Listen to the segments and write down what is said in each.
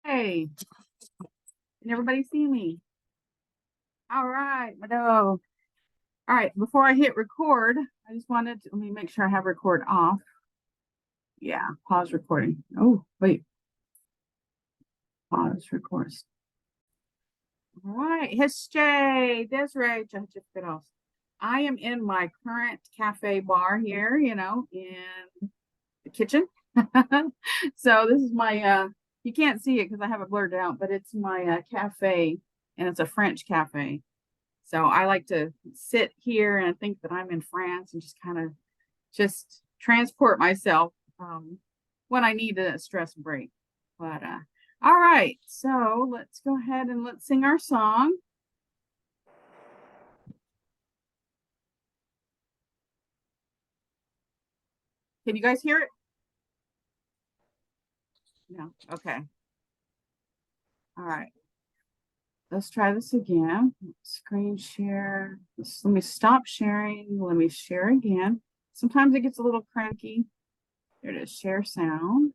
Hey, can everybody see me? All right, Mado. All right, before I hit record, I just wanted to let me make sure I have record off. Yeah, pause recording. Oh, wait, pause record. All right, Desiree, I am in my current cafe bar here, in the kitchen. So this is my you can't see it because I have it blurred out, but it's my cafe, and it's a French cafe. So I like to sit here and think that I'm in France and just kind of just transport myself when I need a stress break. But all right, so let's go ahead and let's sing our song. Can you guys hear it? No. Okay. All right. Let's try this again. Screen share. Let me stop sharing. Let me share again. Sometimes it gets a little cranky. There it is. Share sound.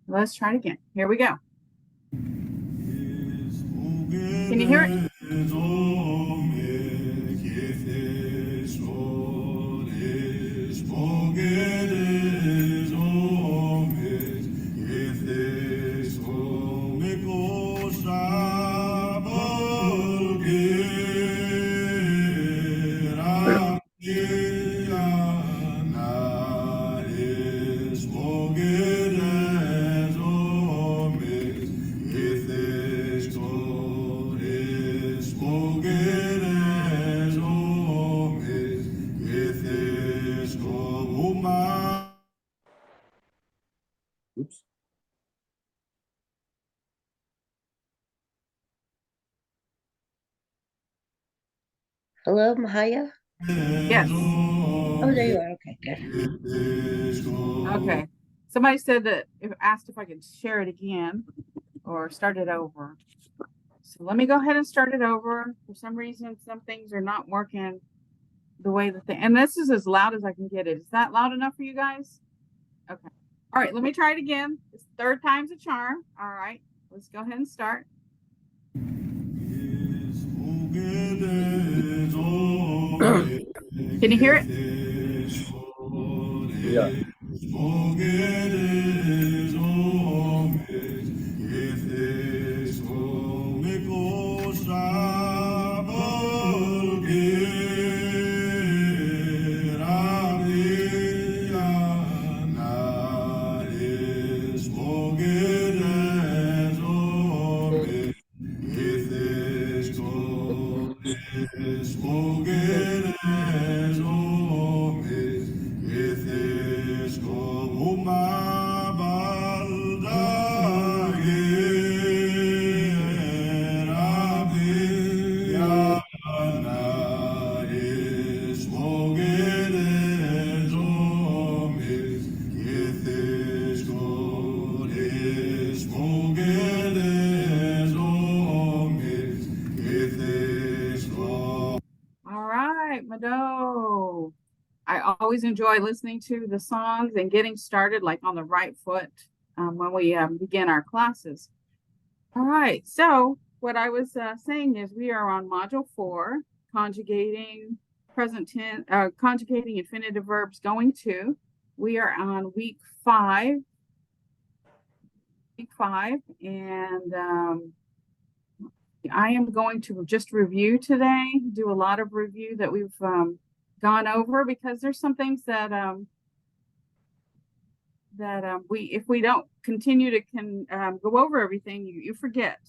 Let's try it again. Here we go. Can you hear it? Oops. Hello, Mvhayv? Yes. Oh, there you are. Okay, good. Okay. Somebody said that asked if I could share it again or start it over. So let me go ahead and start it over. For some reason, some things are not working the way that and this is as loud as I can get it. Is that loud enough for you guys? Okay. All right, let me try it again. It's third time's a charm. All right, let's go ahead and start. Can you hear it? Yeah. All right, Mado. I always enjoy listening to the songs and getting started like on the right foot when we begin our classes. All right, so what I was saying is we are on module 4, conjugating present tense, conjugating infinitive verbs going to. We are on week 5, and I am going to just review today, do a lot of review that we've gone over, because there's some things that if we don't continue to go over everything, you forget,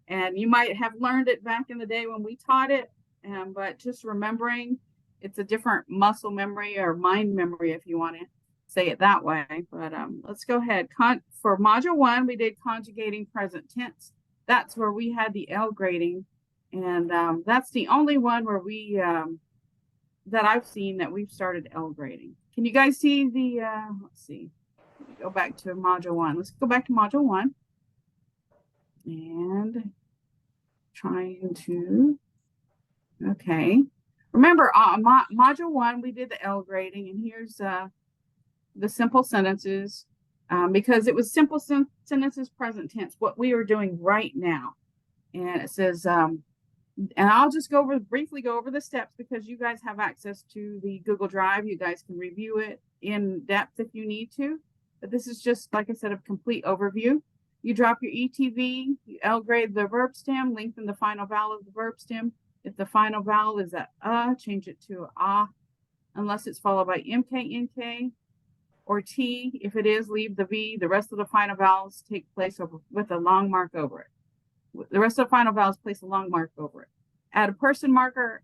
and you might have learned it back in the day when we taught it, but just remembering, it's a different muscle memory or mind memory, if you want to say it that way. But let's go ahead. For module 1, we did conjugating present tense. That's where we had the L grading, and that's the only one where we that I've seen that we've started L grading. Can you guys see the let's see, go back to module 1. Let's go back to module 1 and trying to, okay, remember module 1 we did the L grading, and here's the simple sentences. because it was simple sentences, present tense, what we are doing right now. And it says, and I'll just briefly go over the steps because you guys have access to the Google Drive. You guys can review it in depth if you need to. But this is just, like I said, a complete overview. You drop your ETV, you L grade the verb stem, lengthen the final vowel of the verb stem. If the final vowel is a, change it to a, unless it's followed by MK, NK, or T. If it is, leave the V. The rest of the final vowels take place with a long mark over it. The rest of the final vowels place a long mark over it. Add a person marker,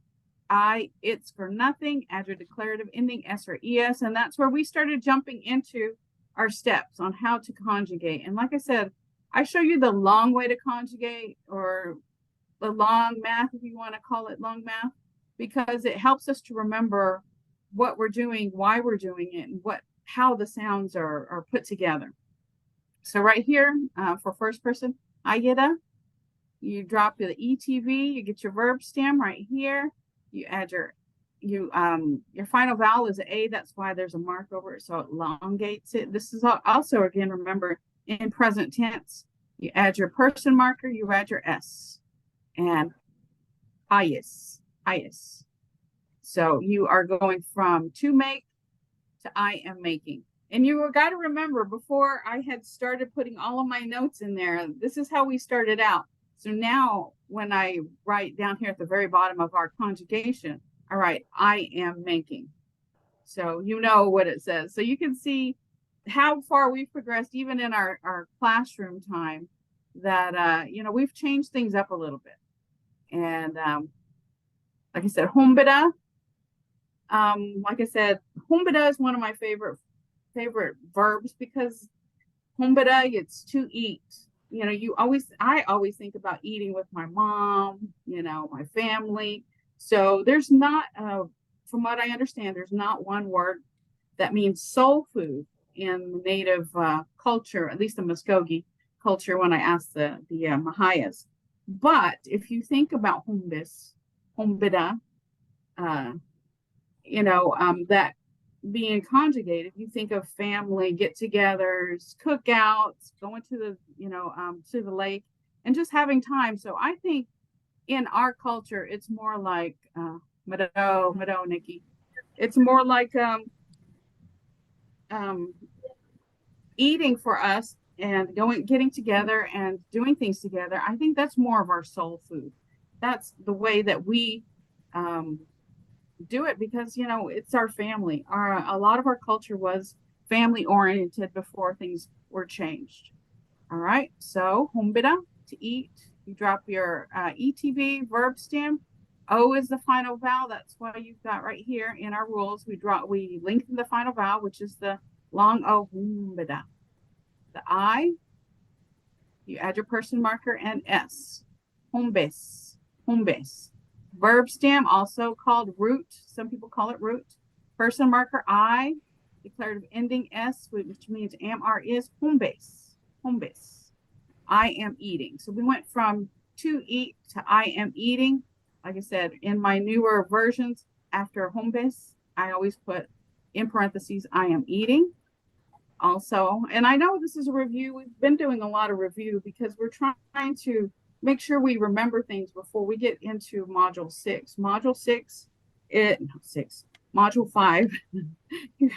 I, it's for nothing. Add your declarative ending, S or ES. And that's where we started jumping into our steps on how to conjugate. And like I said, I show you the long way to conjugate, or the long math, if you want to call it long math, because it helps us to remember what we're doing, why we're doing it, and how the sounds are put together. So right here, for first person, ayeda, you drop the ETV, you get your verb stem right here. You add your final vowel is A. That's why there's a mark over it, so it elongates it. This is also, again, remember, in present tense. You add your person marker, you add your S. And ayes. So you are going from to make to I am making. And you got to remember, before I had started putting all of my notes in there, this is how we started out. So now when I write down here at the very bottom of our conjugation, I write I am making. So you know what it says. So you can see how far we've progressed, even in our classroom time, that, we've changed things up a little bit. And like I said, humbida. Like I said, humbida is one of my favorite verbs, because humbida, it's to eat. I always think about eating with my mom, my family. So there's not, from what I understand, there's not one word that means soul food in the native culture, at least the Muskogee culture, when I asked the Mvhayvs. But if you think about humbida, that being conjugated, you think of family get-togethers, cookouts, going to the lake, and just having time. So I think in our culture, it's more like Mado, Nikki. It's more like eating for us, and getting together and doing things together. I think that's more of our soul food. That's the way that we do it, because it's our family. A lot of our culture was family oriented before things were changed. All right, so humbida, to eat. You drop your ETV verb stem. O is the final vowel. That's why you've got right here in our rules. We lengthen the final vowel, which is the long O, humbida. The I, you add your person marker, and S, humbes. Verb stem, also called root. Some people call it root. Person marker, I, declarative ending S, which means am, are, is, humbes. I am eating. So we went from to eat to I am eating. Like I said, in my newer versions, after humbes, I always put in parentheses, I am eating. Also, and I know this is a review. We've been doing a lot of review because we're trying to make sure we remember things before we get into module 6. Module 5.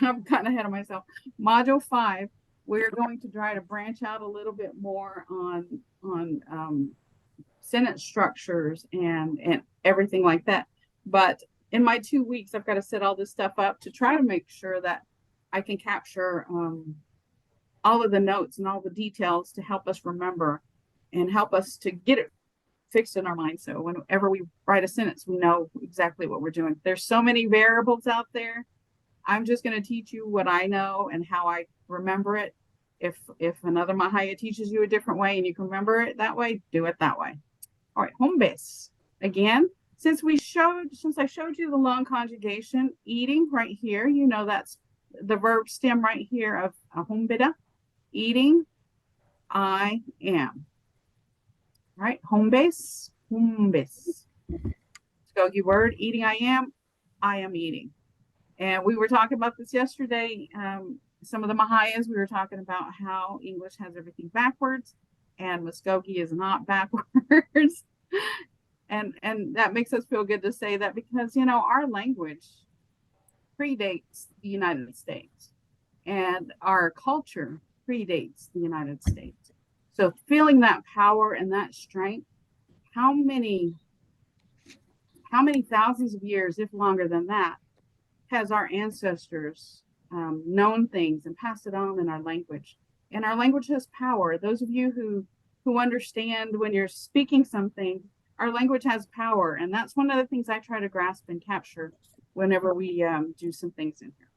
I've gotten ahead of myself. Module 5, we're going to try to branch out a little bit more on sentence structures and everything like that. But in my 2 weeks, I've got to set all this stuff up to try to make sure that I can capture all of the notes and all the details to help us remember and help us to get it fixed in our mind. So whenever we write a sentence, we know exactly what we're doing. There's so many variables out there. I'm just going to teach you what I know and how I remember it. If another Mvhayv teaches you a different way and you can remember it that way, do it that way. All right, humbes. Again, since I showed you the long conjugation, eating right here, that's the verb stem right here of humbida, eating, I am. Right, humbes. Muskogee word, eating, I am eating. And we were talking about this yesterday. some of the Mvhayvs, we were talking about how English has everything backwards and Muskogee is not backwards. And that makes us feel good to say that because, our language predates the United States and our culture predates the United States. So feeling that power and that strength, how many thousands of years, if longer than that, has our ancestors known things and passed it on in our language? And our language has power. Those of you who understand when you're speaking something, our language has power. And that's one of the things I try to grasp and capture whenever we do some things in here.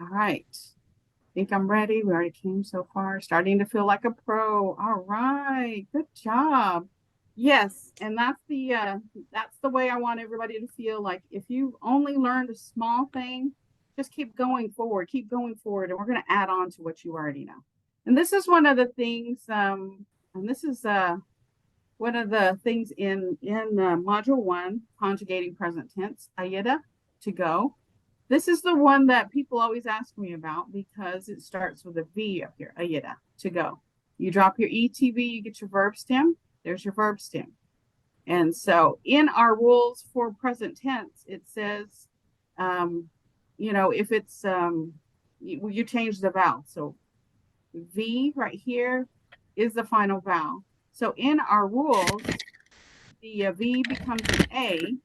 All right. I think I'm ready. We already came so far. Starting to feel like a pro. All right. Good job. Yes, and that's the way I want everybody to feel. Like if you only learned a small thing, just keep going forward, and we're going to add on to what you already know. And this is one of the things, and this is one of the things in Module 1, conjugating present tense, ayeda, to go. This is the one that people always ask me about because it starts with a V up here, ayeda, to go. You drop your ETV, you get your verb stem. There's your verb stem. And so in our rules for present tense, it says, if it's, you change the vowel. So V right here is the final vowel. So in our rules, the V becomes an A,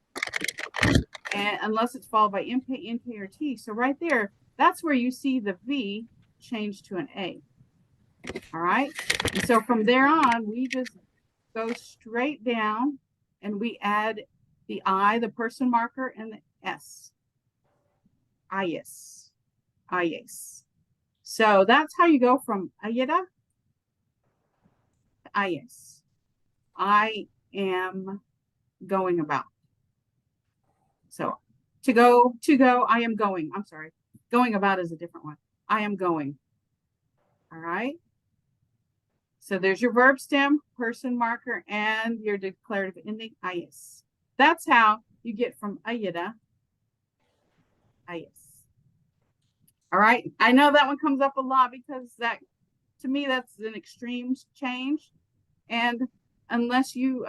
and unless it's followed by MK, NK, or T. So right there, that's where you see the V change to an A. All right. And so from there on, we just go straight down and we add the I, the person marker, and the S. Ayes. Ayes. So that's how you go from ayeda to ayes. I am going about. So to go, I am going. I'm sorry. Going about is a different one. I am going. All right. So there's your verb stem, person marker, and your declarative ending, ayes. That's how you get from ayeda, ayes. All right. I know that one comes up a lot because that, to me, that's an extreme change. And unless you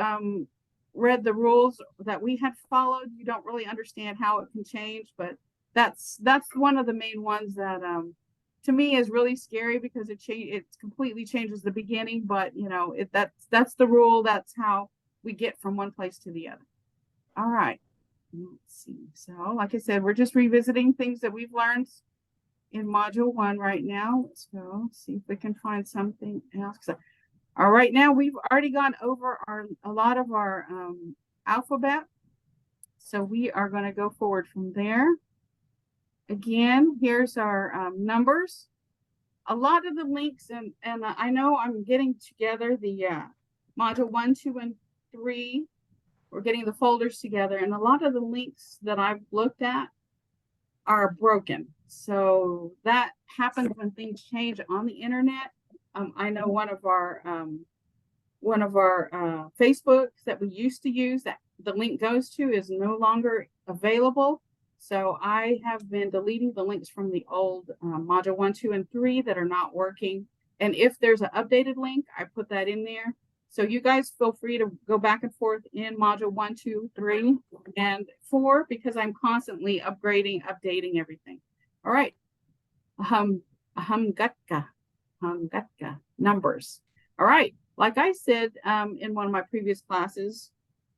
read the rules that we had followed, you don't really understand how it can change. But that's one of the main ones that to me is really scary because it completely changes the beginning. But that's the rule. That's how we get from one place to the other. All right. Let's see. So like I said, we're just revisiting things that we've learned in Module 1 right now. Let's go see if we can find something else. All right, now we've already gone over a lot of our alphabet. So we are going to go forward from there. Again, here's our numbers. A lot of the links, and I know I'm getting together the Module 1, 2, and 3. We're getting the folders together, and a lot of the links that I've looked at are broken. So that happens when things change on the internet. I know one of our Facebooks that we used to use that the link goes to is no longer available. So I have been deleting the links from the old Module 1, 2, and 3 that are not working. And if there's an updated link, I put that in there. So you guys feel free to go back and forth in Module 1, 2, 3, and 4 because I'm constantly upgrading, updating everything. All right. Gatka, numbers. All right. Like I said in one of my previous classes,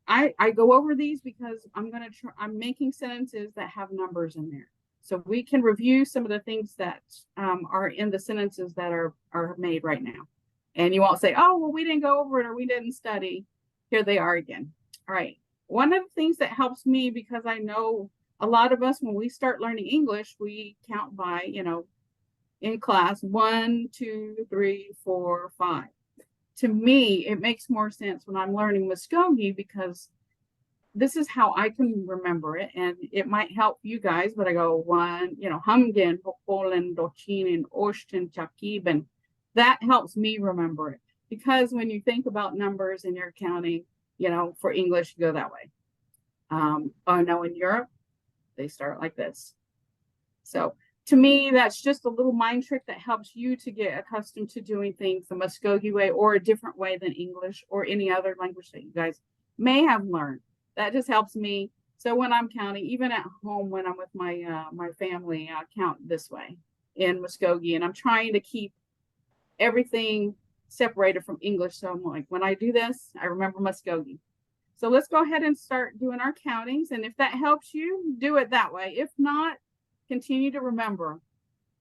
I go over these because I'm making sentences that have numbers in there. So we can review some of the things that are in the sentences that are made right now. And you won't say, oh, well, we didn't go over it or we didn't study. Here they are again. All right. One of the things that helps me, because I know a lot of us, when we start learning English, we count by, in class 1, 2, 3, 4, 5. To me, it makes more sense when I'm learning Muskogee because this is how I can remember it, and it might help you guys. But I go 1, Hamgen, Hokolen, Dochinin, Oshten, Chakiben. That helps me remember it because when you think about numbers and you're counting, for English, you go that way. Oh no, in Europe, they start like this. So to me, that's just a little mind trick that helps you to get accustomed to doing things the Muskogee way or a different way than English or any other language that you guys may have learned. That just helps me. So when I'm counting, even at home when I'm with my family, I count this way in Muskogee, and I'm trying to keep everything separated from English. So I'm like, when I do this, I remember Muskogee. So let's go ahead and start doing our countings. And if that helps you, do it that way. If not, continue to remember.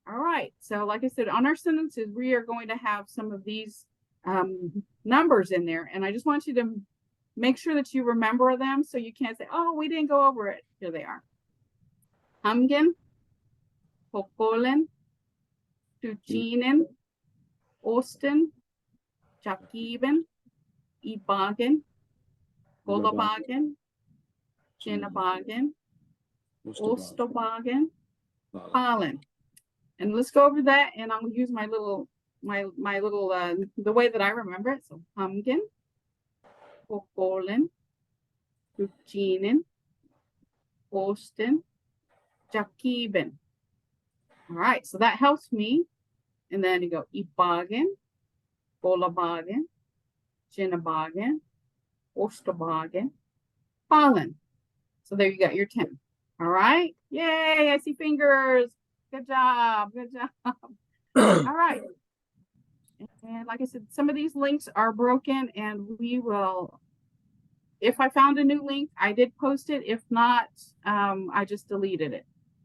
All right. So like I said, on our sentences, we are going to have some of these numbers in there. And I just want you to make sure that you remember them so you can't say, oh, we didn't go over it. Here they are. Hamgen, Pokolen, Tuchinen, Osten, Jakiben, Ibagen, Golabagen, Jinabagen, Ostobagen, Palen. And let's go over that, and I'm gonna use my little the way that I remember it. So Hamgen, Pokolen, Tuchinen, Osten, Jakiben. All right, so that helps me. And then you go Ibagen, Golabagen, Jinabagen, Ostobagen, Palen. So there you got your 10. All right. Yay, I see fingers. Good job. Good job. All right. And like I said, some of these links are broken, and we will, if I found a new link, I did post it. If not, I just deleted it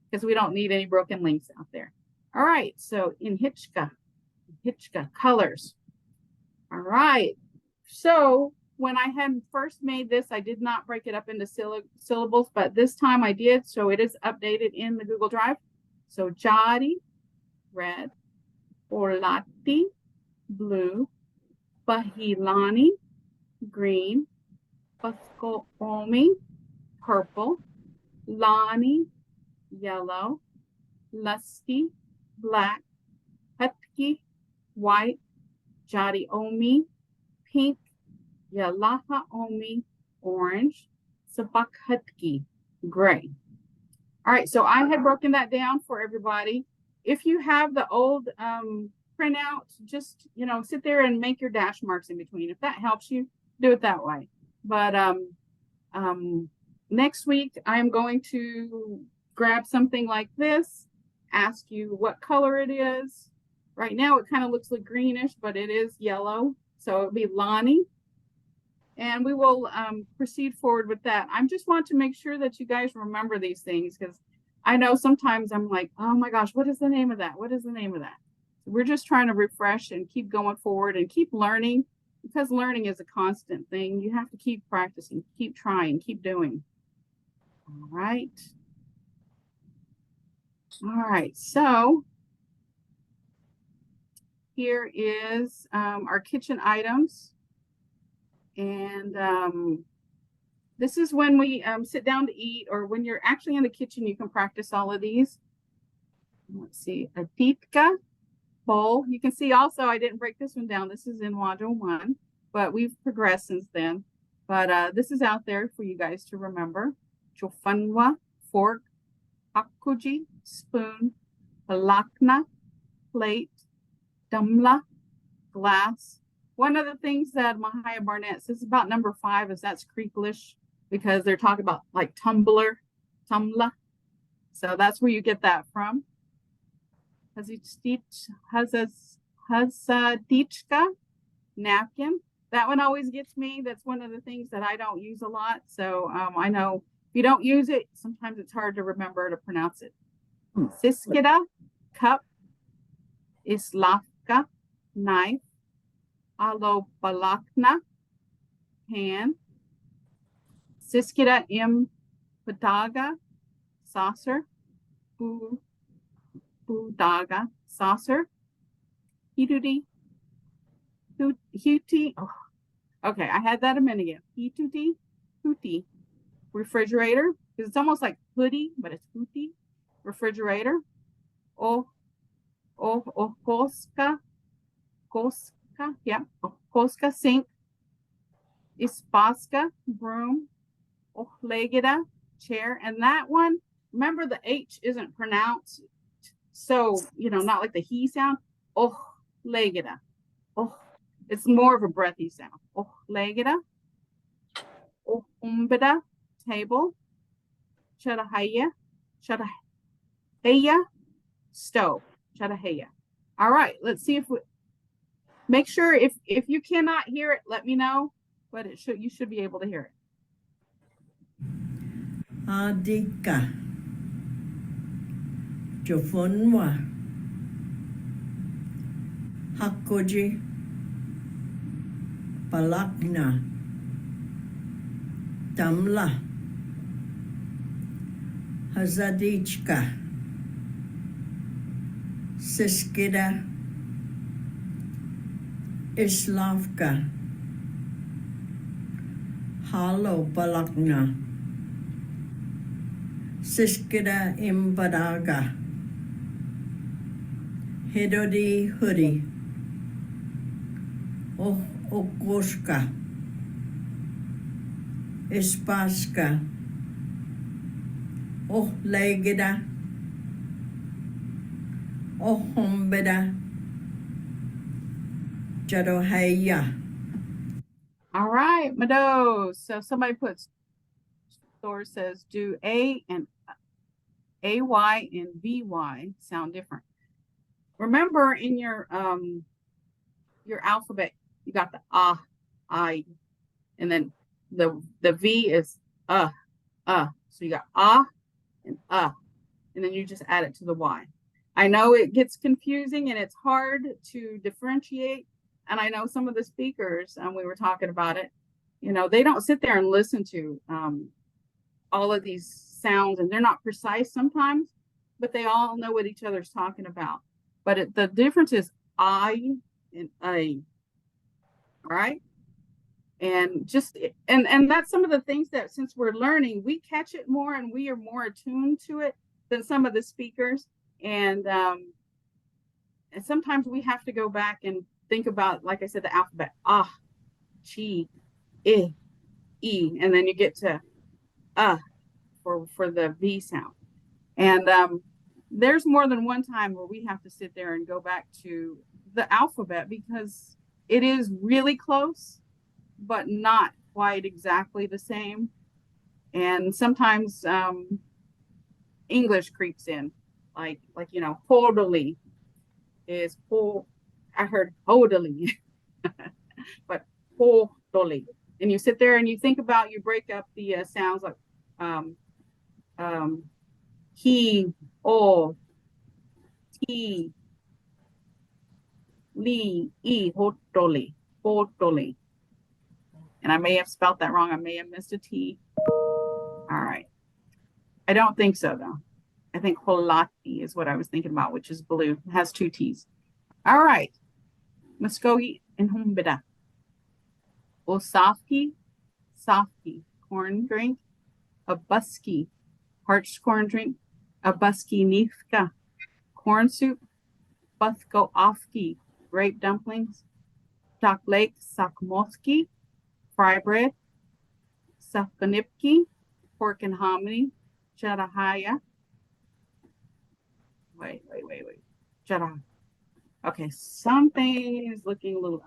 because we don't need any broken links out there. All right. So in Hitchka, colors. All right. So when I had first made this, I did not break it up into syllables, but this time I did. So it is updated in the Google Drive. So Jari, red, Orlati, blue, Bahilani, green, Paskomi, purple, Lani, yellow, Lusty, black, Hutki, white, Jari Omi, pink, Yalaha Omi, orange, Sabak Hutki, gray. All right, so I had broken that down for everybody. If you have the old printout, just, sit there and make your dash marks in between. If that helps you, do it that way. But next week, I'm going to grab something like this, ask you what color it is. Right now, it kind of looks like greenish, but it is yellow. So it'll be Lonnie. And we will proceed forward with that. I just want to make sure that you guys remember these things, because I know sometimes I'm like, oh my gosh, what is the name of that? What is the name of that? So we're just trying to refresh and keep going forward and keep learning, because learning is a constant thing. You have to keep practicing, keep trying, keep doing. All right. All right. So here is our kitchen items. And this is when we sit down to eat, or when you're actually in the kitchen, you can practice all of these. Let's see, a titka bowl. You can see also, I didn't break this one down. This is in module 1, but we've progressed since then. But this is out there for you guys to remember. Chofanwa, fork, hakuji, spoon, halakna, plate, dumla, glass. One of the things that Mvhayv Barnett says about number 5 is that's Creeklish, because they're talking about like tumbler. So that's where you get that from. Hazadichka, napkin. That one always gets me. That's one of the things that I don't use a lot. So I know if you don't use it, sometimes it's hard to remember to pronounce it. Siskida, cup. Islavka, knife. Alo balakna, pan. Siskida im padaga, saucer. Budaga, saucer. Hituti, huti. Oh, okay, I had that a minute ago. Hituti, huti. Refrigerator, because it's almost like hoodie, but it's huti. Refrigerator. Koska, yeah, Koska, sink. Ispaska, broom. Ohlegida, chair. And that one, remember the H isn't pronounced. so, not like the he sound. Oh, legida. Oh, it's more of a breathy sound. Oh, legida. Oh, umbida, table. Chadahaya. Chadahaya, stove. Chadahaya. All right, let's see if we make sure if you cannot hear it, let me know. But you should be able to hear it. Adika. Jofonwa. Hakoji. Balakna. Damla. Hazadichka. Siskida. Islavka. Halo Balakna. Siskida Imbadaga. Hidodi Hoodie. Oh Okoska. Ispaska. Oh Legida. Oh Hombeda. Jadohaya. All right, Mado. So somebody puts Thor says do A and AY and VY sound different. Remember in your alphabet, you got the I, and then the V is So you got and and then you just add it to the Y. I know it gets confusing and it's hard to differentiate. And I know some of the speakers, we were talking about it, they don't sit there and listen to all of these sounds, and they're not precise sometimes, but they all know what each other's talking about. But the difference is I and A. All right. And and that's some of the things that since we're learning, we catch it more and we are more attuned to it than some of the speakers. And sometimes we have to go back and think about, like I said, the alphabet, chi, I, E, and then you get to for the V sound. And there's more than one time where we have to sit there and go back to the alphabet because it is really close, but not quite exactly the same. And sometimes English creeps in, like totally is full. I heard totally, but totally. And you sit there and you think about, you break up the sounds like he, oh, he, li, e, totally, totally. And I may have spelt that wrong. I may have missed a T. All right. I don't think so, though. I think holati is what I was thinking about, which is blue. It has two T's. All right. Muskogee and Humbida. Osafki, softy, corn drink. A busky, parched corn drink. A busky nifka, corn soup. Buthko ofki, grape dumplings. Dock Lake, sakmoski, fry bread. Safkanipki, pork and hominy. Chadahaya. Wait. Chadah. Okay, something is looking a little.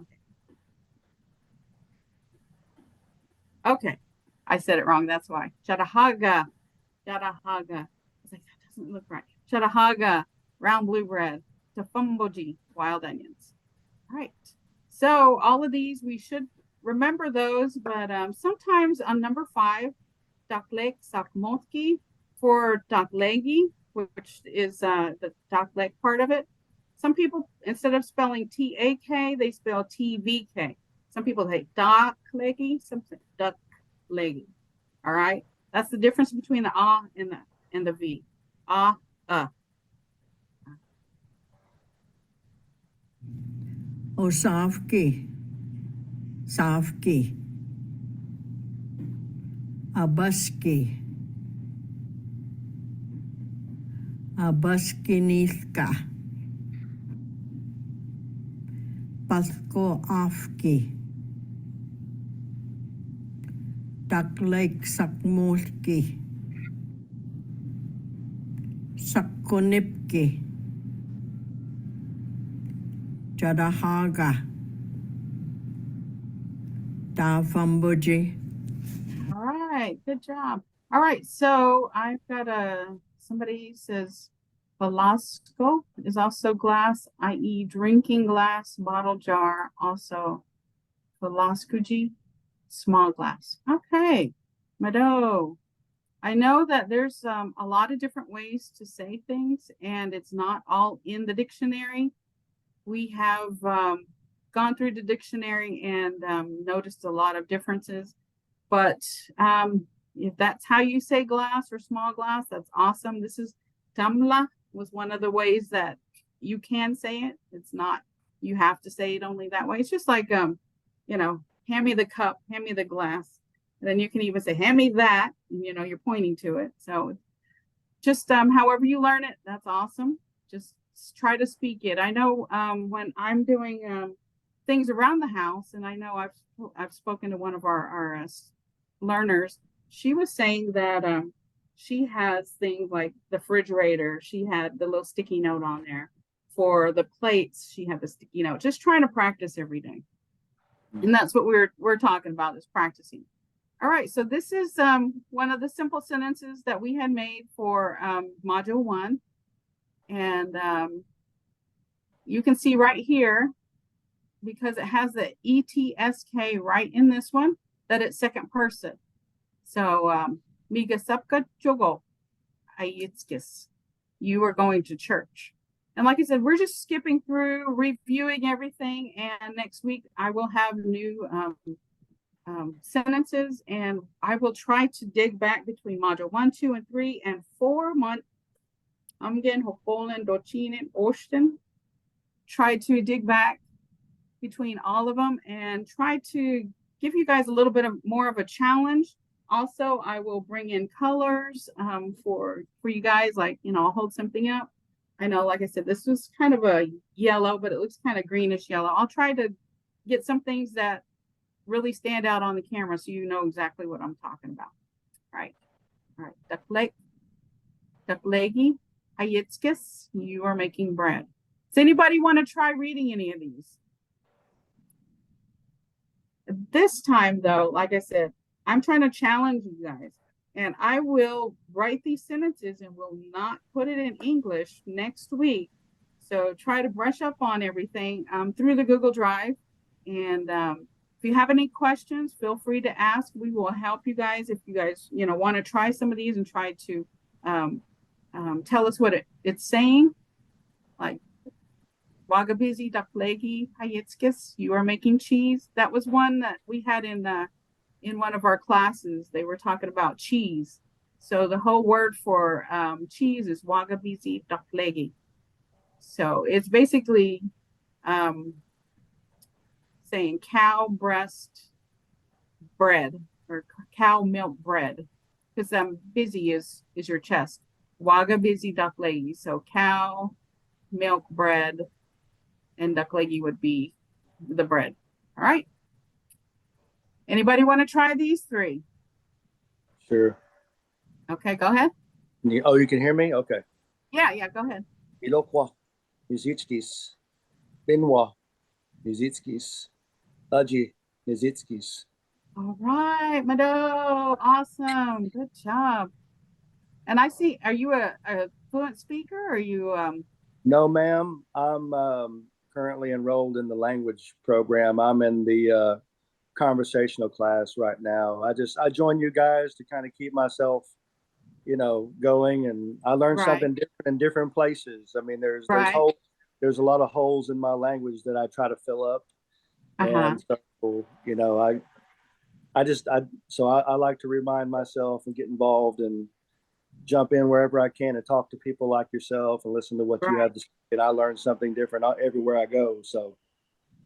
Okay, I said it wrong. That's why. Chadahaga. I was like, that doesn't look right. Chadahaga, round blue bread. Tafumboji, wild onions. All right. So all of these, we should remember those, but sometimes on number 5, Daklek Sakmotki for Daklegi, which is the Daklek part of it. Some people, instead of spelling T-A-K, they spell T-V-K. Some people say Daklegi, some say Daklegi. All right? That's the difference between the and the V. Osafki. Safki. Abuski. Abuskinilka. Pathko Afki. Duck Lake Sakmolki. Sakkonipki. Jadahaga. Da Fambuji. All right, good job. All right, so I've got somebody says Velasco is also glass, i.e. drinking glass, bottle jar, also Velascuji, small glass. Okay, Mado. I know that there's a lot of different ways to say things, and it's not all in the dictionary. We have gone through the dictionary and noticed a lot of differences. But if that's how you say glass or small glass, that's awesome. This is tamla was one of the ways that you can say it. It's not, you have to say it only that way. It's just like, you know, hand me the cup, hand me the glass. And then you can even say, hand me that, and, you know, you're pointing to it. So just however you learn it, that's awesome. Just try to speak it. I know when I'm doing things around the house, and I know I've spoken to one of our learners. She was saying that she has things like the refrigerator. She had the little sticky note on there. For the plates, she had the sticky note. Just trying to practice every day, and that's what we're talking about, is practicing. All right, so this is one of the simple sentences that we had made for module 1, and you can see right here, because it has the ETSK right in this one, that it's second person. So, Miga Sapka Jogo Ayitskis, you are going to church. And like I said, we're just skipping through, reviewing everything. And next week, I will have new sentences, and I will try to dig back between module 1, 2, and 3, and 4. Amgen, Hopolen, Dochin, and Oshten. Try to dig back between all of them and try to give you guys a little bit of more of a challenge. Also, I will bring in colors for you guys, like, you know, I'll hold something up. I know, like I said, this was kind of a yellow, but it looks kind of greenish yellow. I'll try to get some things that really stand out on the camera so you know exactly what I'm talking about. All right. Daklegi, Hayitskis, you are making bread. Does anybody want to try reading any of these? This time, though, like I said, I'm trying to challenge you guys, and I will write these sentences and will not put it in English next week. So try to brush up on everything through the Google Drive. And if you have any questions, feel free to ask. We will help you guys if you guys, you know, want to try some of these and try to tell us what it's saying. Like, Wagabizi Daklegi Hayitskis, you are making cheese. That was one that we had in one of our classes. They were talking about cheese. So the whole word for cheese is Wagabizi Daklegi. So it's basically saying cow breast bread or cow milk bread, because busy is your chest. Wagabizi Daklegi. So cow milk bread, and daklegi would be the bread. All right. Anybody want to try these 3? Sure. Okay, go ahead. Oh, you can hear me? Okay. Yeah, go ahead. Ilokwa, Nizitskis, Binwa, Nizitskis, Aji, Nizitskis. All right, Mado. Awesome. Good job. And I see, are you a fluent speaker, or are you No, ma'am. I'm currently enrolled in the language program. I'm in the conversational class right now. I join you guys to kind of keep myself, you know, going, and I learn something different in different places. I mean, there's holes, there's a lot of holes in my language that I try to fill up. And so, you know, I like to remind myself and get involved and jump in wherever I can and talk to people like yourself and listen to what you have to say. And I learn something different everywhere I go. So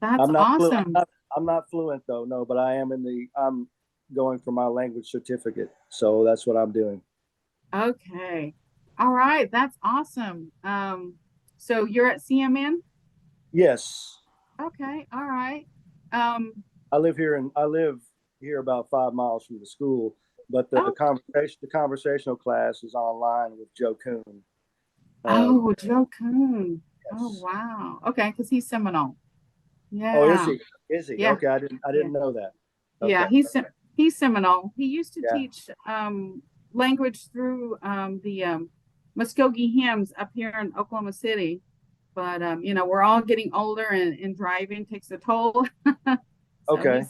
that's I'm not awesome. I'm not fluent though, no, but I'm going for my language certificate. So that's what I'm doing. Okay. All right. That's awesome. So you're at CMN? Yes. Okay. All right. I live here about 5 miles from the school, but the conversational class is online with Joe Kuhn. Joe Kuhn. Yes. Oh, wow. Okay, because he's Seminole. Oh, is Yeah. he? Is he? Yeah. Okay, I Yeah. didn't know that. Yeah. Okay. He's Seminole. He used to Yeah. teach language through the Muskogee hymns up here in Oklahoma City. But we're all getting older, and driving takes a toll. So Okay.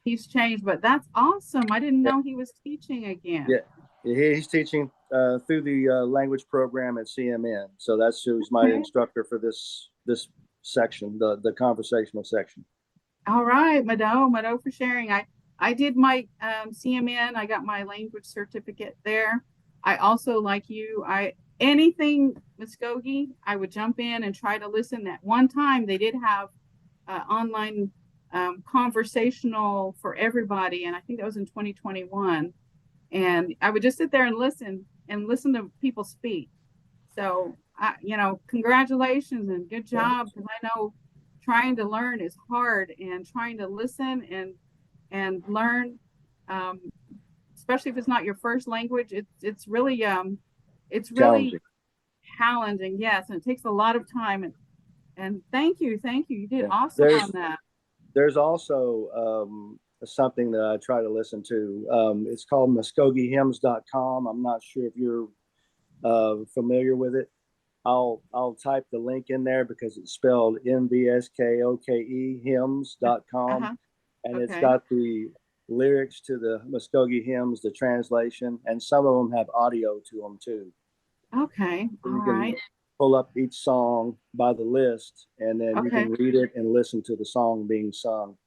he's changed, but that's awesome. I didn't Yeah. know he was teaching again. Yeah. He's teaching through the language program at CMN. So that's who's my Okay. instructor for this section, the conversational section. All right, Mado for sharing. I did my CMN. I got my language certificate there. I also, like you, I anything Muskogee, I would jump in and try to listen. At one time, they did have online conversational for everybody, and I think that was in 2021. And I would just sit there and listen to people speak. So, congratulations and good Yeah. job, because I know trying to learn is hard, and trying to listen and learn, um, especially if it's not your first language, it's really Challenging. challenging. Yes, and it takes a lot of time. And thank you, you did Yeah. awesome on that. There's also something that I try to listen to. It's called MuskogeeHymns.com. I'm not sure if you're familiar with it. I'll type the link in there because it's spelled MVSKOKE hymns.com, Uh-huh. and it's Okay. got the lyrics to the Muskogee hymns, the translation, and some of them have audio to them too. Okay. So All you can right. pull up each song by the list, and then you Okay. can read it and listen to the song being sung.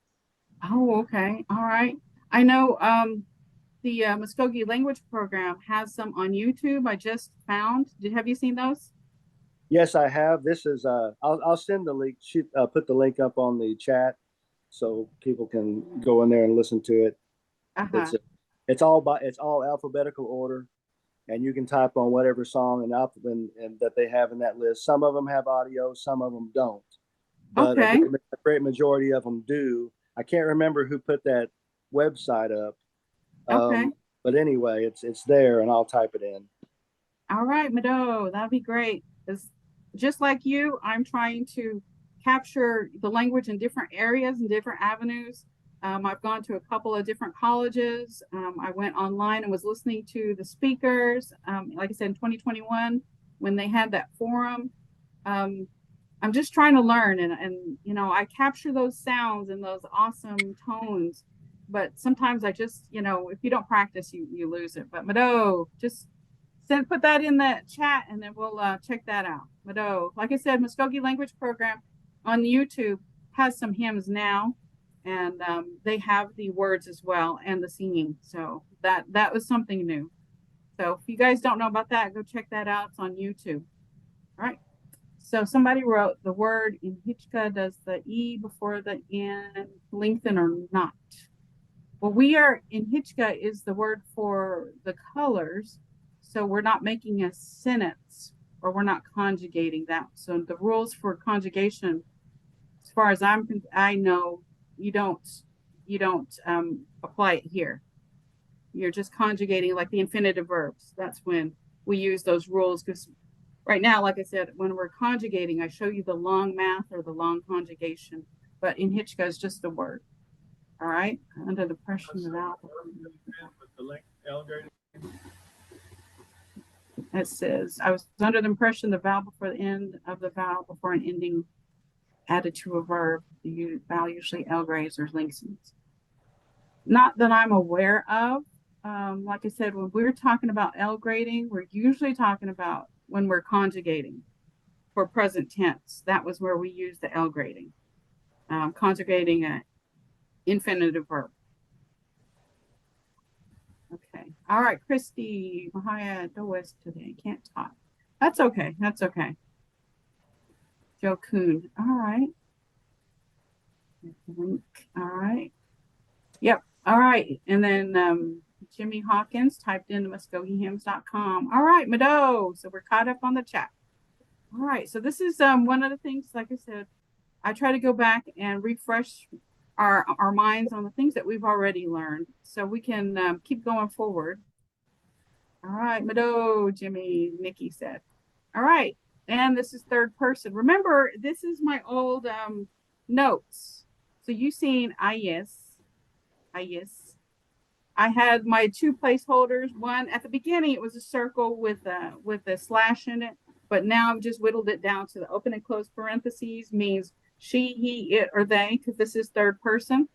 Oh, okay. All right. I know the Muskogee language program has some on YouTube. I just found. Have you seen those? Yes, I have. This is I'll send the link. Put the link up on the chat so people can go in there and listen to it. Uh-huh. It's it's all alphabetical order, and you can type on whatever song and that they have in that list. Some of them have audio, some of them don't, but Okay. a great majority of them do. I can't remember who put that website up, Okay. but anyway, it's there, and I'll type it in. All right, Mado, that'd be great. It's just like you, I'm trying to capture the language in different areas and different avenues. I've gone to a couple of different colleges. I went online and was listening to the speakers. Like I said, in 2021, when they had that forum, um, I'm just trying to learn, and I capture those sounds and those awesome tones. But sometimes I just, if you don't practice, you lose it. But Mado, just put that in the chat, and then we'll check that out. Mado, like I said, Muskogee language program on YouTube has some hymns now, and they have the words as well and the singing. So that was something new. So if you guys don't know about that, go check that out. It's on YouTube. All right. So somebody wrote the word in Hitchka, does the E before the N lengthen or not? Well, we are in Hitchka is the word for the colors. So we're not making a sentence, or we're not conjugating that. So the rules for conjugation, as far as I know, you don't apply it here. You're just conjugating like the infinitive verbs. That's when we use those rules, because right now, like I said, when we're conjugating, I show you the long math or the long conjugation, but in Hitchka is just the word. All right, under the pressure of the vowel. It says, I was under the impression the vowel before the end of the vowel before an ending added to a verb, the vowel usually elgraves or lengthens. Not that I'm aware of. Like I said, when we're talking about elgrading, we're usually talking about when we're conjugating for present tense. That was where we use the elgrading, conjugating an infinitive verb. Okay. All right, Christy, Mvhayv, Dois today. Can't talk. That's okay. That's okay. Joe Kuhn. All right. All right. Yep. All right. And then Jimmy Hawkins typed in MuskogeeHymns.com. All right, Mado. So we're caught up on the chat. All right. So this is one of the things, like I said, I try to go back and refresh our minds on the things that we've already learned, so we can keep going forward. All right, Mado, Jimmy, Nikki said. All right, and this is third person. Remember, this is my old notes. So you seen ayes. I had my two placeholders. One at the beginning, it was a circle with a slash in it, but now I've just whittled it down to the open and close parentheses means she, he, it, or they, because this is third person.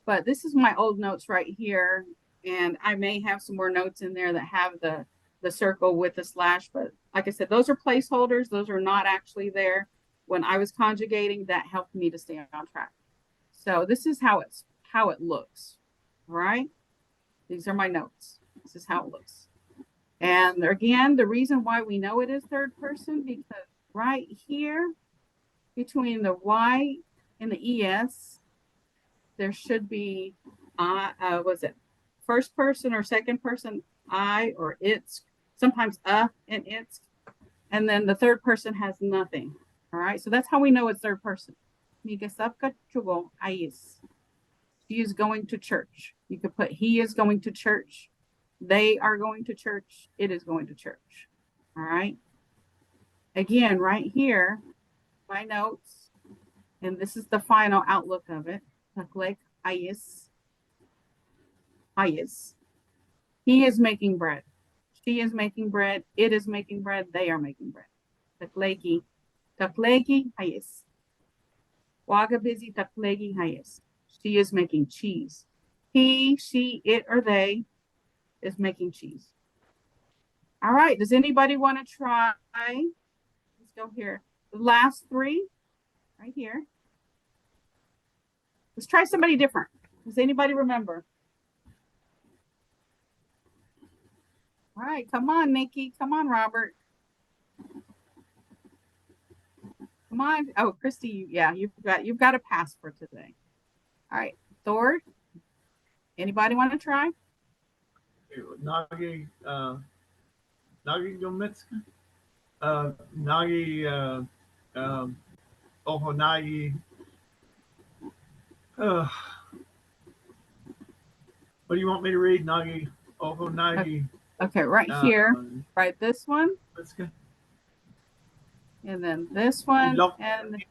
But this is my old notes right here, and I may have some more notes in there that have the circle with the slash. But like I said, those are placeholders. Those are not actually there. When I was conjugating, that helped me to stay on track. So this is how it looks. All right. These are my notes. This is how it looks. And again, the reason why we know it is third person, because right here between the Y and the ES, there should be, was it first person or second person, I or it's, sometimes and it's, and then the third person has nothing. All right. So that's how we know it's third person. She is going to church. You could put he is going to church. They are going to church. It is going to church. All right. Again, right here, my notes, and this is the final outlook of it. He is making bread. She is making bread. It is making bread. They are making bread. Taklegi hayes. Waga busy taklegi hayes. She is making cheese. He, she, it, or they is making cheese. All right. Does anybody want to try? Let's go here. The last three right here. Let's try somebody different. Does anybody remember? All right. Come on, Nikki. Come on, Robert. Come on. Oh, Christy. Yeah, you've got a pass for today. All right. Thor. Anybody want to try? Nagi Gomitska, Nagi Ohonagi. What do you want me to read? Nagi Ohonagi. Okay, right here. Right, this one. Mitska. And then this one. And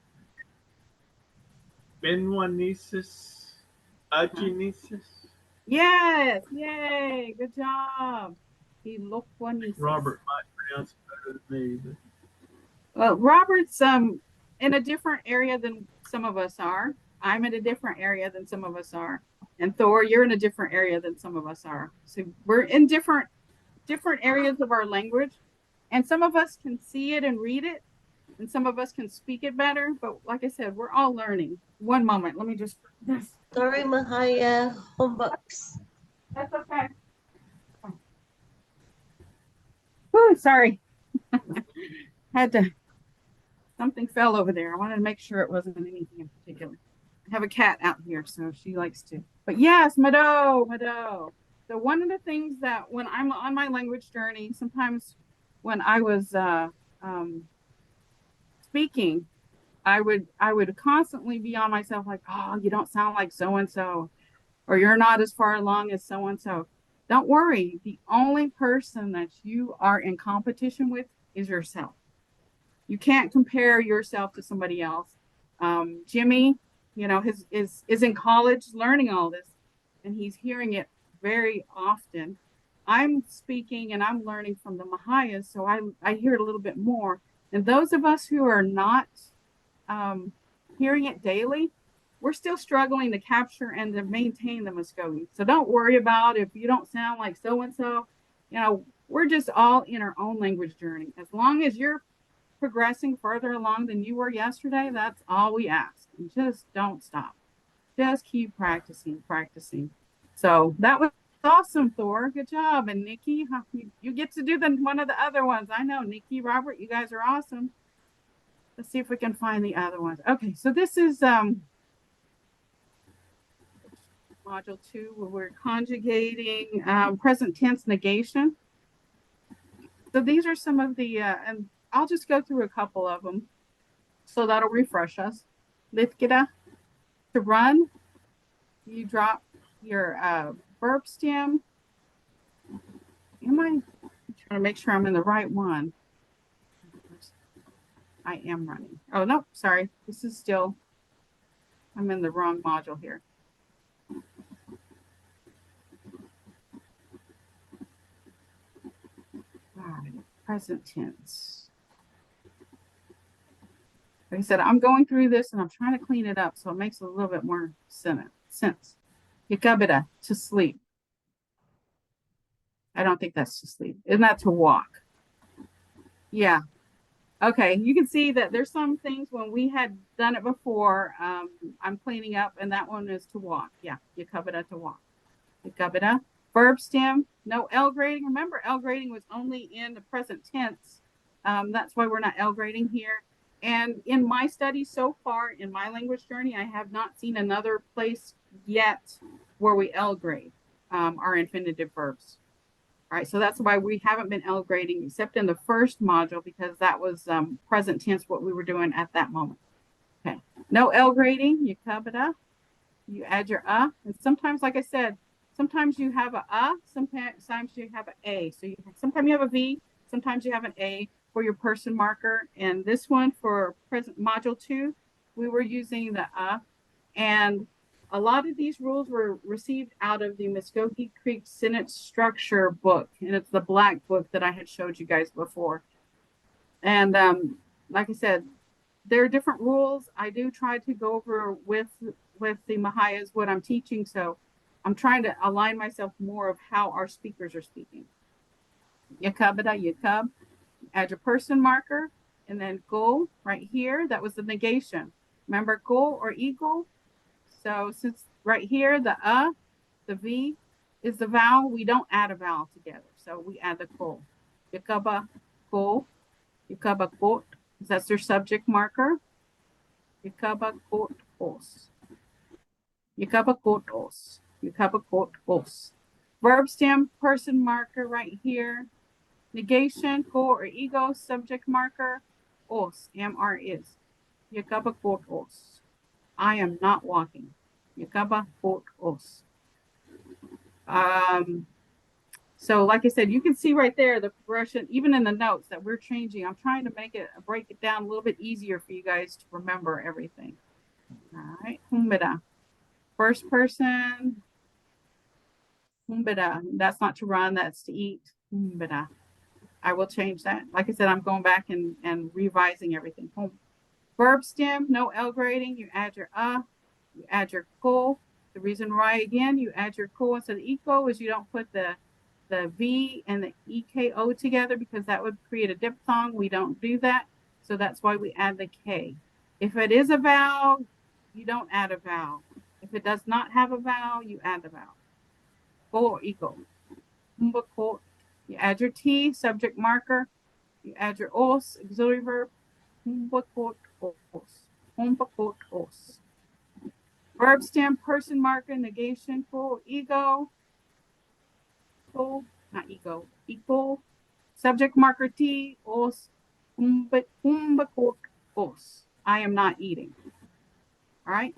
Benwanesis. Aginesis. yes, yay, good job. He looked one. Robert might pronounce it better than me. But... Well, Robert's in a different area than some of us are. I'm in a different area than some of us are. And Thor, you're in a different area than some of us are. So we're in different areas of our language. And some of us can see it and read it. And some of us can speak it better. But like I said, we're all learning. One moment. Let me just this. Sorry, Mahaya, homebooks. That's okay. Whew, sorry. Something fell over there. I wanted to make sure it wasn't anything in particular. I have a cat out here, so she likes to. But yes, Mado. So one of the things that when I'm on my language journey, sometimes when I was speaking, I would constantly be on myself like, oh, you don't sound like so-and-so, or you're not as far along as so-and-so. Don't worry. The only person that you are in competition with is yourself. You can't compare yourself to somebody else. Jimmy, is in college learning all this, and he's hearing it very often. I'm speaking and I'm learning from the Mvhayv, so I hear it a little bit more. And those of us who are not hearing it daily, we're still struggling to capture and to maintain the Muskogee. So don't worry about if you don't sound like so-and-so. We're just all in our own language journey. As long as you're progressing further along than you were yesterday, that's all we ask. And just don't stop. Just keep practicing. So that was awesome, Thor. Good job. And Nikki, you get to do one of the other ones. I know, Nikki, Robert, you guys are awesome. Let's see if we can find the other ones. Okay, so this is module 2, where we're conjugating present tense negation. So these are some of the, and I'll just go through a couple of them. So that'll refresh us. Litkida, to run, you drop your verb stem. I'm trying to make sure I'm in the right one. I am running. Oh, no, sorry. This is still I'm in the wrong module here. All right, present tense. Like I said, I'm going through this and I'm trying to clean it up so it makes a little bit more sense. Yakabita, to sleep. I don't think that's to sleep. Isn't that to walk? Yeah. Okay, you can see that there's some things when we had done it before, I'm cleaning up, and that one is to walk. Yeah, yakabita, to walk. Yakabita. Verb stem, no L grading. Remember, L grading was only in the present tense. That's why we're not L grading here. And in my studies so far, in my language journey, I have not seen another place yet where we L grade our infinitive verbs. All right, so that's why we haven't been L grading except in the first module, because that was present tense, what we were doing at that moment. Okay, no L grading, yakabita. You add your and sometimes, like I said, sometimes you have sometimes you have an A. So sometimes you have a V, sometimes you have an A for your person marker. And this one for present module 2, we were using the and a lot of these rules were received out of the Muskogee Creek sentence structure book, and it's the black book that I had showed you guys before. And like I said, there are different rules. I do try to go over with the Mvhayvs what I'm teaching, so I'm trying to align myself more of how our speakers are speaking. Yakabita, yakab, add your person marker, and then go right here. That was the negation. Remember, go or eagle. So since right here, the V is the vowel, we don't add a vowel together. So we add the ko. Yakaba, ko. Yakaba, kot. That's their subject marker. Yakaba, kot, os. Yakaba, kot, os. Yakaba, kot, os. Verb stem, person marker right here. Negation, ko or ego, subject marker, os, am, is. Yakaba, kot, os. I am not walking. Yakaba, kot, os. So like I said, you can see right there the progression, even in the notes that we're changing. I'm trying to break it down a little bit easier for you guys to remember everything. All right, humbida. First person, humbida. That's not to run, that's to eat. Humbida. I will change that. Like I said, I'm going back and revising everything. Verb stem, no L grading. You add your you add your ko. The reason why, again, you add your ko instead of eco is you don't put the V and the EKO together, because that would create a diphthong. We don't do that. So that's why we add the K. If it is a vowel, you don't add a vowel. If it does not have a vowel, you add the vowel. Ko or eco. You add your T, subject marker. You add your os, auxiliary verb. Os. Verb stem, person marker, negation, ko, ego. Not ego, equal. Subject marker T, os, os. I am not eating. All right.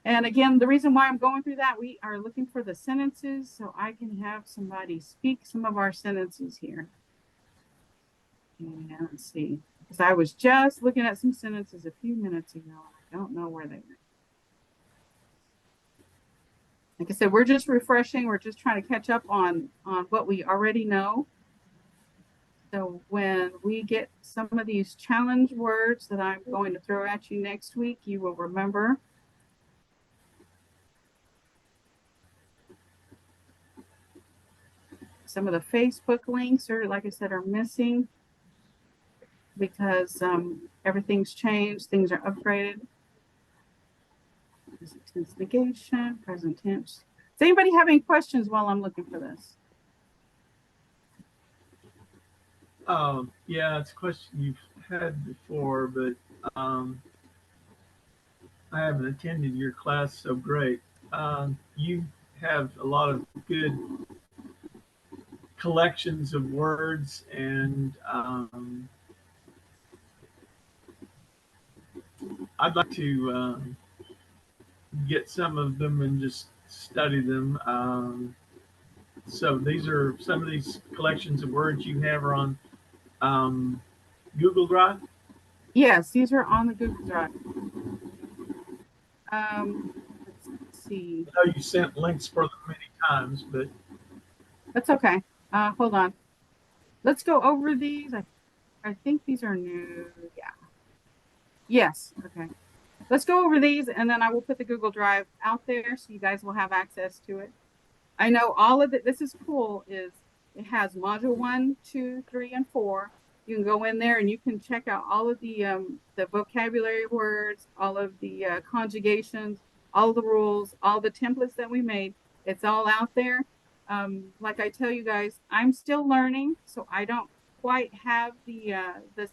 And again, the reason why I'm going through that, we are looking for the sentences so I can have somebody speak some of our sentences here. And let's see, because I was just looking at some sentences a few minutes ago. I don't know where they went. Like I said, we're just refreshing. We're just trying to catch up on what we already know. So when we get some of these challenge words that I'm going to throw at you next week, you will remember. Some of the Facebook links are, like I said, are missing because everything's changed. Things are upgraded. Present tense negation, present tense. Does anybody have any questions while I'm looking for this? Yeah, it's a question you've had before, but I haven't attended your class, so great. You have a lot of good collections of words, and I'd like to get some of them and just study them. So these are some of these collections of words you have are on Google Drive. Yes, these are on the Google Drive. Let's see. I know you sent links for them many times, but That's okay. Hold on. Let's go over these. I think these are new. Yeah. Yes. Okay. Let's go over these and then I will put the Google Drive out there so you guys will have access to it. I know all of it. This is cool. Is it has module 1, 2, 3, and 4. You can go in there and you can check out all of the vocabulary words, all of the conjugations, all the rules, all the templates that we made. It's all out there. Like I tell you guys, I'm still learning, so I don't quite have the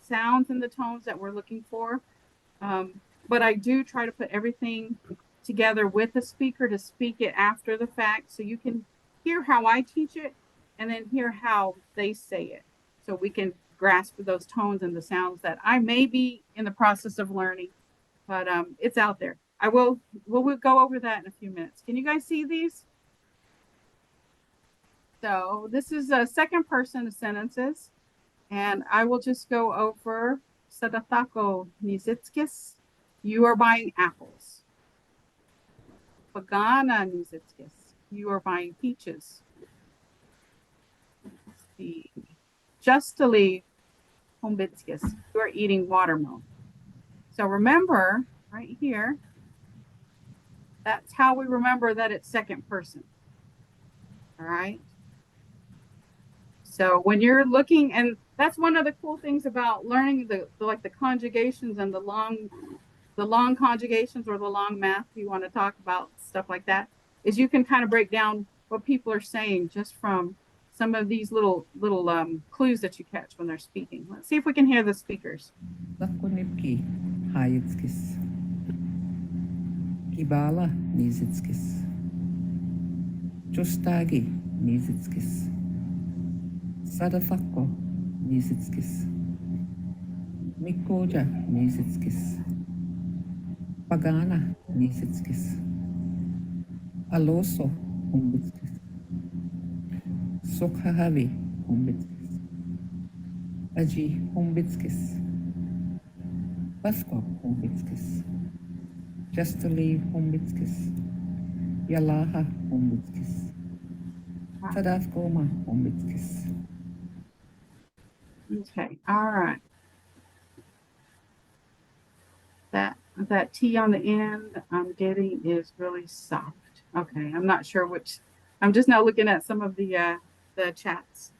sounds and the tones that we're looking for. But I do try to put everything together with the speaker to speak it after the fact so you can hear how I teach it and then hear how they say it. So we can grasp those tones and the sounds that I may be in the process of learning, but it's out there. We'll go over that in a few minutes. Can you guys see these? So this is a second person sentences, and I will just go over Sadatako Nizitskis. You are buying apples. Pagana Nizitskis. You are buying peaches. The Justly Hombitskis. You are eating watermelon. So remember right here, that's how we remember that it's second person. All right. So when you're looking, and that's one of the cool things about learning the conjugations and the long conjugations or the long math, if you want to talk about stuff like that, is you can kind of break down what people are saying just from some of these little clues that you catch when they're speaking. Let's see if we can hear the speakers. Lakonipki Hayitskis Kibala Nizitskis Jostagi Nizitskis Sadafako Nizitskis Mikoja Nizitskis Pagana Nizitskis Aloso Umbitskis Sokhahavi Umbitskis Aji Umbitskis Pasko Umbitskis Justly Umbitskis Yalaha Umbitskis Sadafkoma Umbitskis. Okay, all right. That T on the end I'm getting is really soft. Okay, I'm not sure which. I'm just now looking at some of the chats,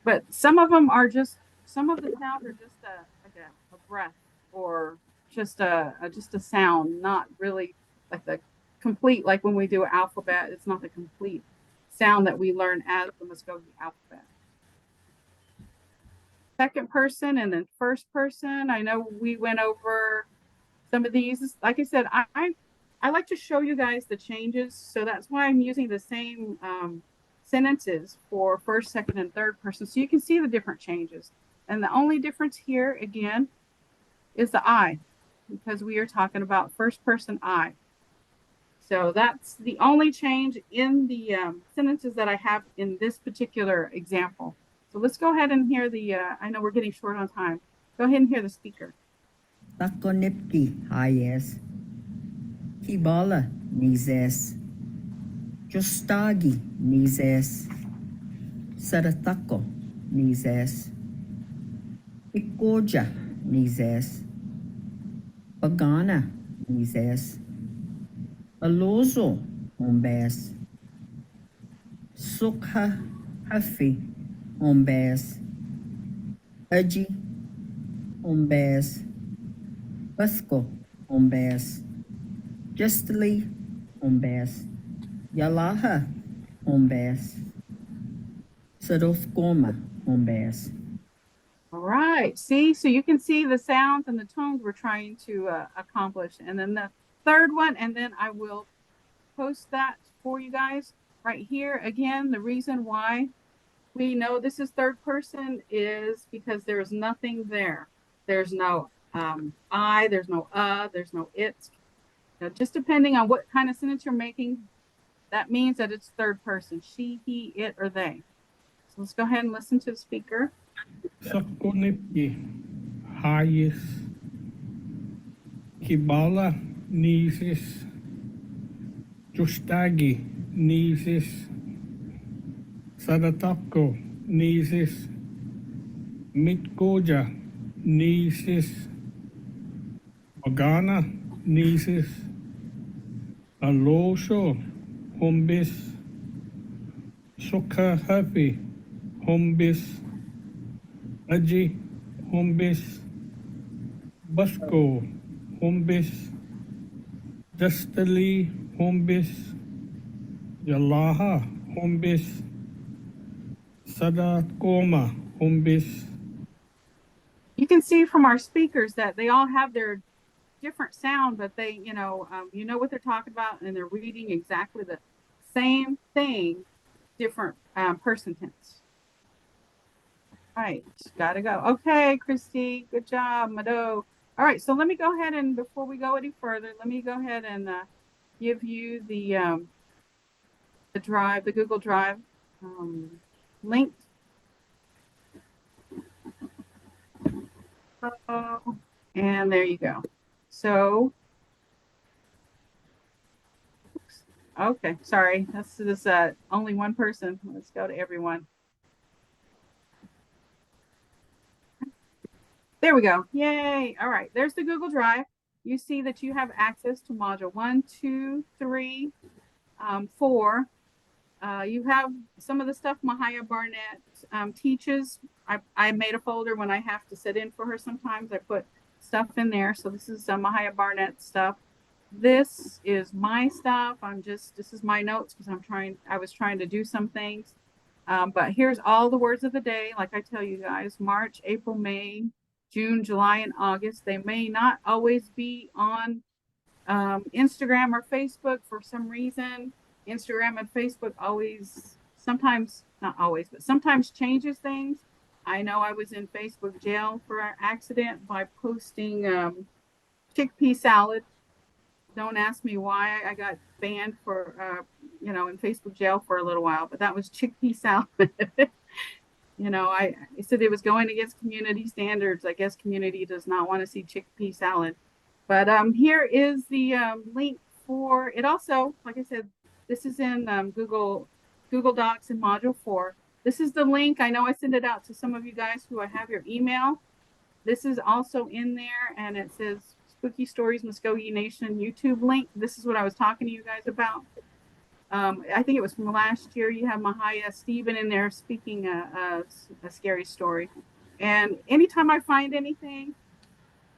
but some of them are just, some of the sounds are just a breath or just a sound, not really like the complete, like when we do alphabet, it's not the complete sound that we learn as the Muscogee alphabet. Second person and then first person. I know we went over some of these. Like I said, I like to show you guys the changes. So that's why I'm using the same sentences for first, second, and third person. So you can see the different changes. And the only difference here, again, is the I, because we are talking about first person I. So that's the only change in the sentences that I have in this particular example. So let's go ahead and hear the, I know we're getting short on time. Go ahead and hear the speaker. Lakonipki Hayes Kibala Nizes Jostagi Nizes Sadatako Nizes Ikoja Nizes Pagana Nizes Alozo Ombes Sukha Hafi Ombes Aji Ombes Pasko Ombes Justly Ombes Yalaha Ombes Sadofkoma Ombes. All right, see, so you can see the sounds and the tones we're trying to accomplish. And then the third one, and then I will post that for you guys right here. Again, the reason why we know this is third person is because there's nothing there. There's no I, there's no there's no it. Now, just depending on what kind of sentence you're making, that means that it's third person, she, he, it, or they. So let's go ahead and listen to the speaker. Sakonipki Hayes Kibala Nizis Justagi, Nisis, Sadatako, Nisis, Mitkoja, Nisis, Magana, Nisis, Alosho, Humbis, Sukha Happy, Humbis, Aji, Humbis, Basko, Humbis, Destali, Humbis, Yalaha, Humbis, Sadat Koma, Humbis. You can see from our speakers that they all have their different sound, but they, you know what they're talking about, and they're reading exactly the same thing, different person tense. All right, gotta go. Okay, Christy, good job, Mado. All right, so let me go ahead and before we go any further, let me go ahead and give you the drive, the Google Drive link. And there you go. So, oops. Okay, sorry, this is only one person. Let's go to everyone. There we go. Yay. All right, there's the Google Drive. You see that you have access to module 1, 2, 3, 4. You have some of the stuff Mvhayv Barnett teaches. I made a folder when I have to sit in for her sometimes. I put stuff in there. So this is Mvhayv Barnett stuff. This is my stuff. This is my notes because I was trying to do some things. But here's all the words of the day. Like I tell you guys, March, April, May, June, July, and August. They may not always be on Instagram or Facebook for some reason. Instagram and Facebook sometimes changes things. I know I was in Facebook jail for an accident by posting chickpea salad. Don't ask me why I got banned for, in Facebook jail for a little while, but that was chickpea salad. I said it was going against community standards. I guess community does not want to see chickpea salad. But here is the link for it. Also, like I said, this is in Google Docs in Module 4. This is the link. I know I send it out to some of you guys who I have your email. This is also in there, and it says Spooky Stories Muskogee Nation YouTube link. This is what I was talking to you guys about. I think it was from last year. You have Mvhayv Stephen in there speaking a scary story. And anytime I find anything,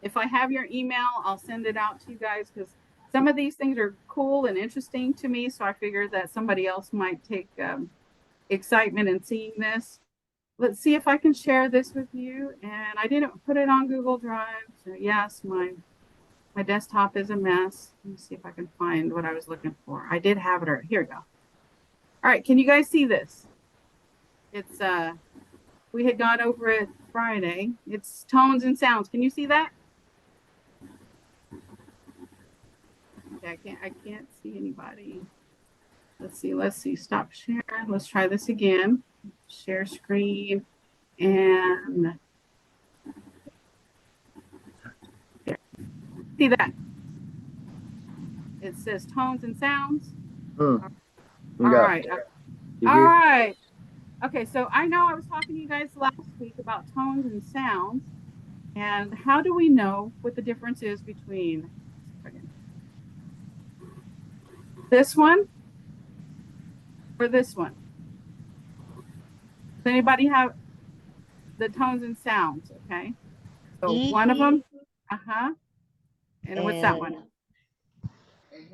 if I have your email, I'll send it out to you guys because some of these things are cool and interesting to me. So I figured that somebody else might take excitement in seeing this. Let's see if I can share this with you. And I didn't put it on Google Drive. So yes, my desktop is a mess. Let me see if I can find what I was looking for. I did have it. Here we go. All right. Can you guys see this? It's, we had gone over it Friday. It's tones and sounds. Can you see that? Okay, I can't see anybody. Let's see. Stop share. Let's try this again. Share screen and there. See that? It says tones and sounds. All right. All right. Okay, so I know I was talking to you guys last week about tones and sounds, and how do we know what the difference is between this one or this one? Does anybody have the tones and sounds? Okay, so one of them, and what's that one?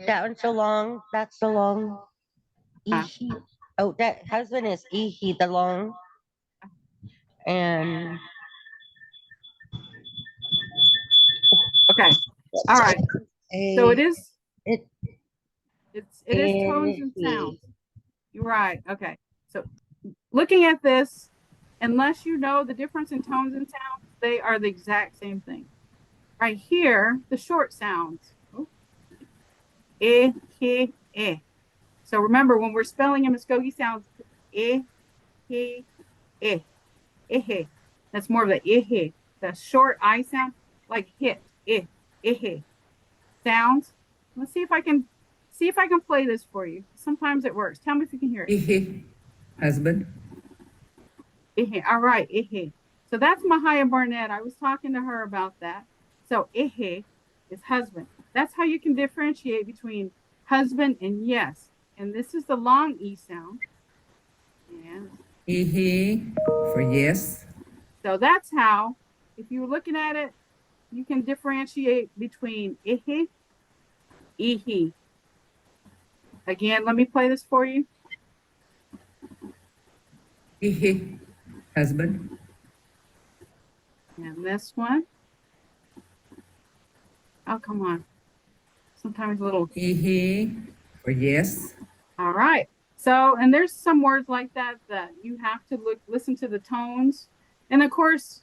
That one's so long. That's the long. Ihi. Oh, that husband is Ihi, the long. And okay, all right. So it is. It is tones and sounds. You're right. Okay. So looking at this, unless you know the difference in tones and sounds, they are the exact same thing. Right here, the short sounds. Eh, he, eh. So remember, when we're spelling in Muskogee sounds, eh, he, eh, eh. That's more of the eh. The short I sound, like hit, eh, eh. Sounds. Let's see if I can see if I can play this for you. Sometimes it works. Tell me if you can hear it. Ihe, husband. Ihe. All right, Ihe. So that's Mvhayv Barnett. I was talking to her about that. So Ihe is husband. That's how you can differentiate between husband and yes. And this is the long E sound. And Ihe for yes. so that's how, if you're looking at it, you can differentiate between Ihe, Ihi. Again, let me play this for you. Ihe, husband. And this one. Oh, come on. Sometimes a little. Ihe for yes. All right. So, and there's some words like that that you have to listen to the tones. And of course,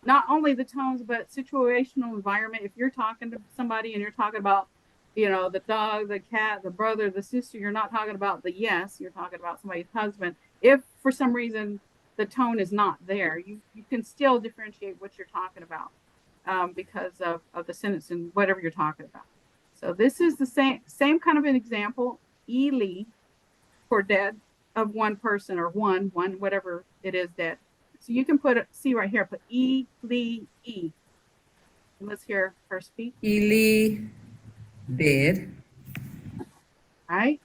not only the tones, but situational environment. If you're talking to somebody and you're talking about, you know, the dog, the cat, the brother, the sister, you're not talking about the yes, you're talking about somebody's husband. If for some reason the tone is not there, you can still differentiate what you're talking about because of the sentence and whatever you're talking about. So this is the same kind of an example. Eli for dead of one person or one, whatever it is dead. So you can see right here, put E, Lee, E. And let's hear her speak. Ili, dead. Right?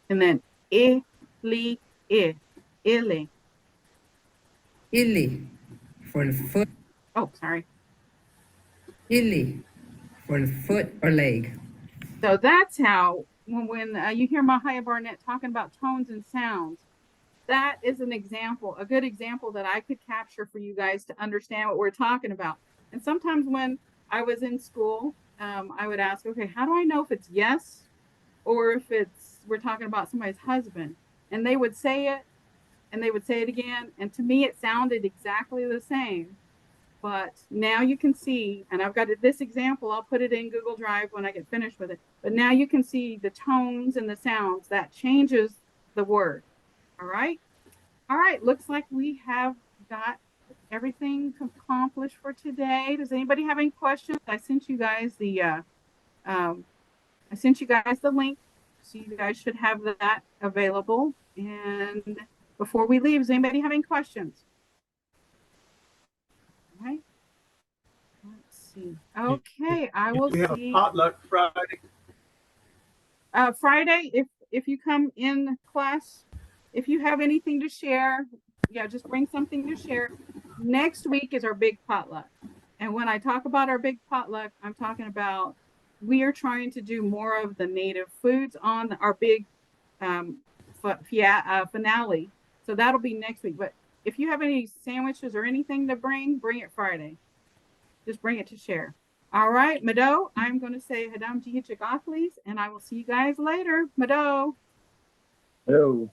And then I, Lee, I, Ili. Ili for the foot. Oh, sorry. Ili for the foot or leg. So that's how, when you hear Mvhayv Barnett talking about tones and sounds, that is an example, a good example that I could capture for you guys to understand what we're talking about. And sometimes when I was in school, I would ask, okay, how do I know if it's yes or if we're talking about somebody's husband? And they would say it and they would say it again. And to me, it sounded exactly the same. But now you can see, and I've got this example, I'll put it in Google Drive when I get finished with it. But now you can see the tones and the sounds that changes the word. All right. All right. Looks like we have got everything accomplished for today. Does anybody have any questions? I sent you guys the link, so you guys should have that available. And before we leave, does anybody have any questions? All right. Let's see. Okay, I will We have see. a potluck Friday. Friday, if you come in class, if you have anything to share, yeah, just bring something to share. Next week is our big potluck. And when I talk about our big potluck, I'm talking about we are trying to do more of the native foods on our big finale. So that'll be next week. But if you have any sandwiches or anything to bring it Friday. Just bring it to share. All right, Mado, I'm going to say Hadam Jihichik Athles, and I will see you guys later. Mado. Hello.